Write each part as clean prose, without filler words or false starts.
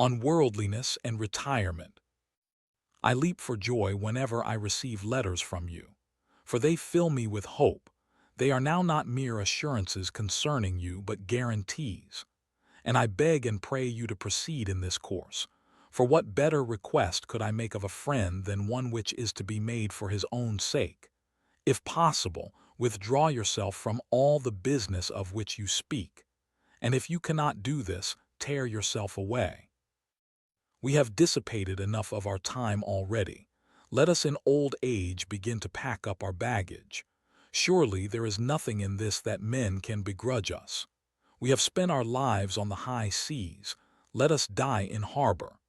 on worldliness and retirement. I leap for joy whenever I receive letters from you, for they fill me with hope. They are now not mere assurances concerning you, but guarantees. And I beg and pray you to proceed in this course. For what better request could I make of a friend than one which is to be made for his own sake? If possible, withdraw yourself from all the business of which you speak. And if you cannot do this, tear yourself away. We have dissipated enough of our time already. Let us in old age begin to pack up our baggage. Surely there is nothing in this that men can begrudge us. We have spent our lives on the high seas. Let us die in harbor.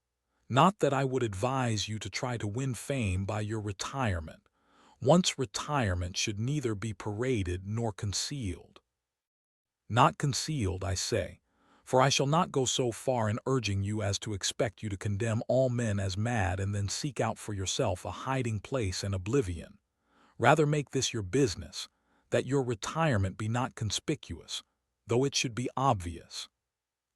Not that I would advise you to try to win fame by your retirement. Once retirement should neither be paraded nor concealed. Not concealed, I say, for I shall not go so far in urging you as to expect you to condemn all men as mad and then seek out for yourself a hiding place and oblivion. Rather make this your business, that your retirement be not conspicuous, though it should be obvious.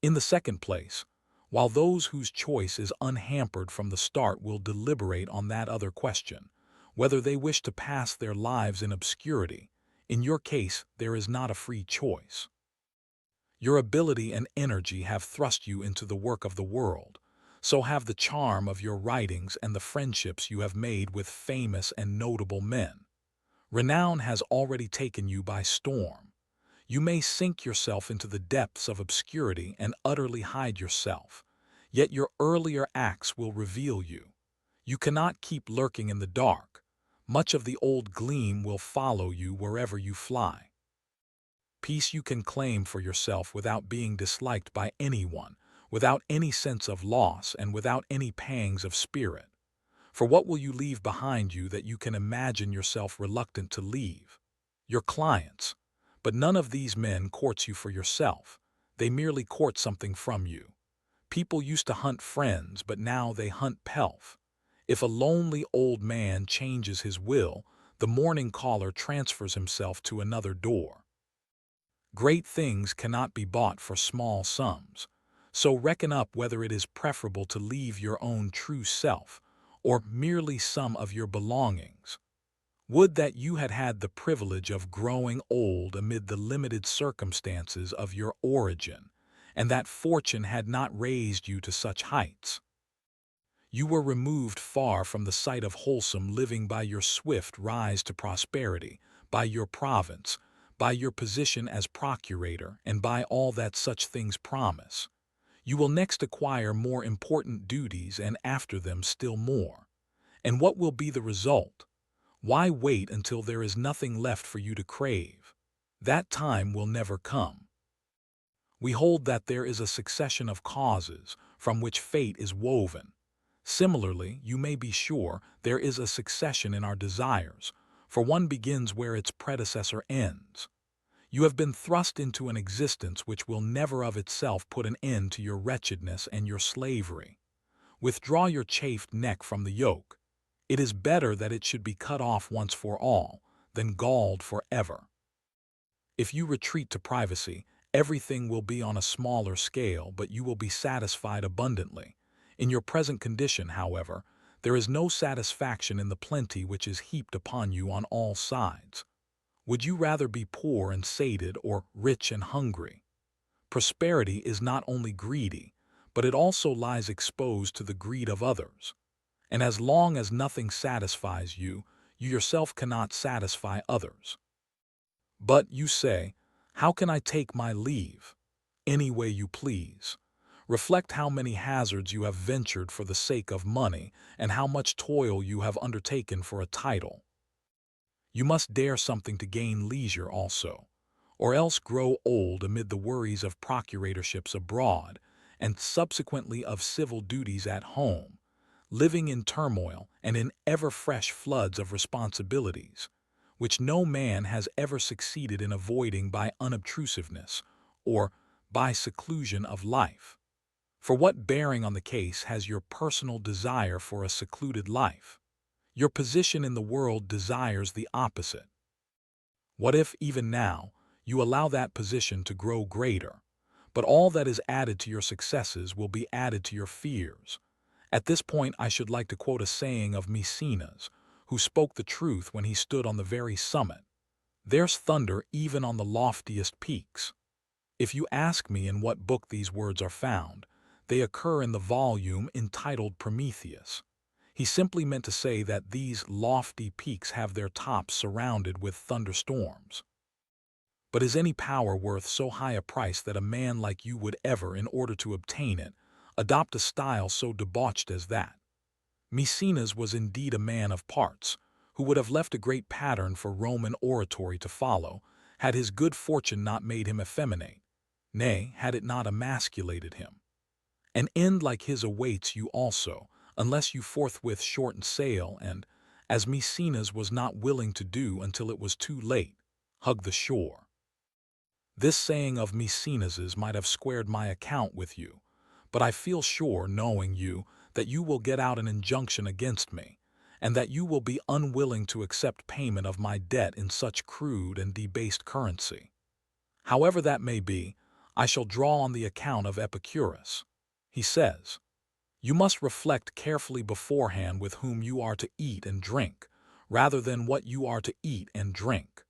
In the second place, while those whose choice is unhampered from the start will deliberate on that other question, whether they wish to pass their lives in obscurity, in your case there is not a free choice. Your ability and energy have thrust you into the work of the world, so have the charm of your writings and the friendships you have made with famous and notable men. Renown has already taken you by storm. You may sink yourself into the depths of obscurity and utterly hide yourself, yet your earlier acts will reveal you. You cannot keep lurking in the dark. Much of the old gleam will follow you wherever you fly. Peace you can claim for yourself without being disliked by anyone, without any sense of loss, and without any pangs of spirit. For what will you leave behind you that you can imagine yourself reluctant to leave? Your clients. But none of these men courts you for yourself. They merely court something from you. People used to hunt friends, but now they hunt pelf. If a lonely old man changes his will, the morning caller transfers himself to another door. Great things cannot be bought for small sums, so reckon up whether it is preferable to leave your own true self, or merely some of your belongings. Would that you had had the privilege of growing old amid the limited circumstances of your origin, and that fortune had not raised you to such heights. You were removed far from the sight of wholesome living by your swift rise to prosperity, by your province, by your position as procurator, and by all that such things promise. You will next acquire more important duties, and after them still more. And what will be the result? Why wait until there is nothing left for you to crave? That time will never come. We hold that there is a succession of causes from which fate is woven. Similarly, you may be sure there is a succession in our desires, for one begins where its predecessor ends. You have been thrust into an existence which will never of itself put an end to your wretchedness and your slavery. Withdraw your chafed neck from the yoke. It is better that it should be cut off once for all, than galled forever. If you retreat to privacy, everything will be on a smaller scale, but you will be satisfied abundantly. In your present condition, however, there is no satisfaction in the plenty which is heaped upon you on all sides. Would you rather be poor and sated or rich and hungry? Prosperity is not only greedy, but it also lies exposed to the greed of others. And as long as nothing satisfies you, you yourself cannot satisfy others. But, you say, how can I take my leave? Any way you please. Reflect how many hazards you have ventured for the sake of money, and how much toil you have undertaken for a title. You must dare something to gain leisure also, or else grow old amid the worries of procuratorships abroad, and subsequently of civil duties at home, living in turmoil and in ever-fresh floods of responsibilities, which no man has ever succeeded in avoiding by unobtrusiveness or by seclusion of life. For what bearing on the case has your personal desire for a secluded life? Your position in the world desires the opposite. What if, even now, you allow that position to grow greater? but all that is added to your successes will be added to your fears. At this point, I should like to quote a saying of Maecenas, who spoke the truth when he stood on the very summit. There's thunder even on the loftiest peaks. If you ask me in what book these words are found, they occur in the volume entitled Prometheus. He simply meant to say that these lofty peaks have their tops surrounded with thunderstorms. But is any power worth so high a price that a man like you would ever, in order to obtain it, adopt a style so debauched as that? Maecenas was indeed a man of parts, who would have left a great pattern for Roman oratory to follow, had his good fortune not made him effeminate, nay, had it not emasculated him. An end like his awaits you also, unless you forthwith shorten sail and, as Maecenas was not willing to do until it was too late, hug the shore. This saying of Maecenas's might have squared my account with you, but I feel sure, knowing you, that you will get out an injunction against me, and that you will be unwilling to accept payment of my debt in such crude and debased currency. However that may be, I shall draw on the account of Epicurus. He says, "You must reflect carefully beforehand with whom you are to eat and drink, rather than what you are to eat and drink.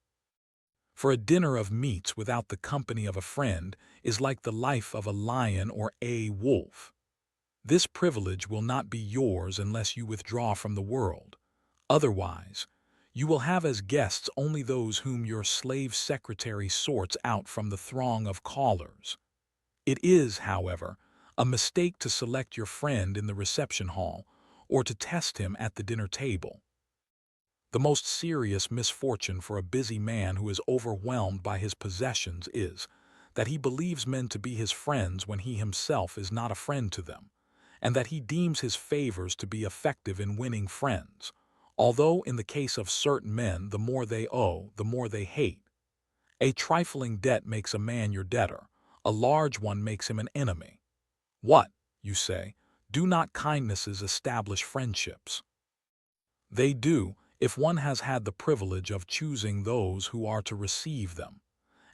For a dinner of meats without the company of a friend is like the life of a lion or a wolf. This privilege will not be yours unless you withdraw from the world. Otherwise, you will have as guests only those whom your slave secretary sorts out from the throng of callers. It is, however, a mistake to select your friend in the reception hall or to test him at the dinner table. The most serious misfortune for a busy man who is overwhelmed by his possessions is that he believes men to be his friends when he himself is not a friend to them, and that he deems his favors to be effective in winning friends, although in the case of certain men the more they owe, the more they hate. A trifling debt makes a man your debtor, a large one makes him an enemy. What, you say, do not kindnesses establish friendships? They do, if one has had the privilege of choosing those who are to receive them,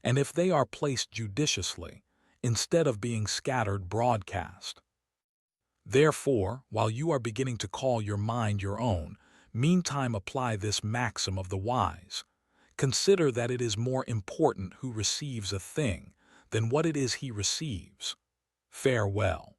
and if they are placed judiciously, instead of being scattered broadcast. Therefore, while you are beginning to call your mind your own, meantime apply this maxim of the wise. Consider that it is more important who receives a thing than what it is he receives. Farewell.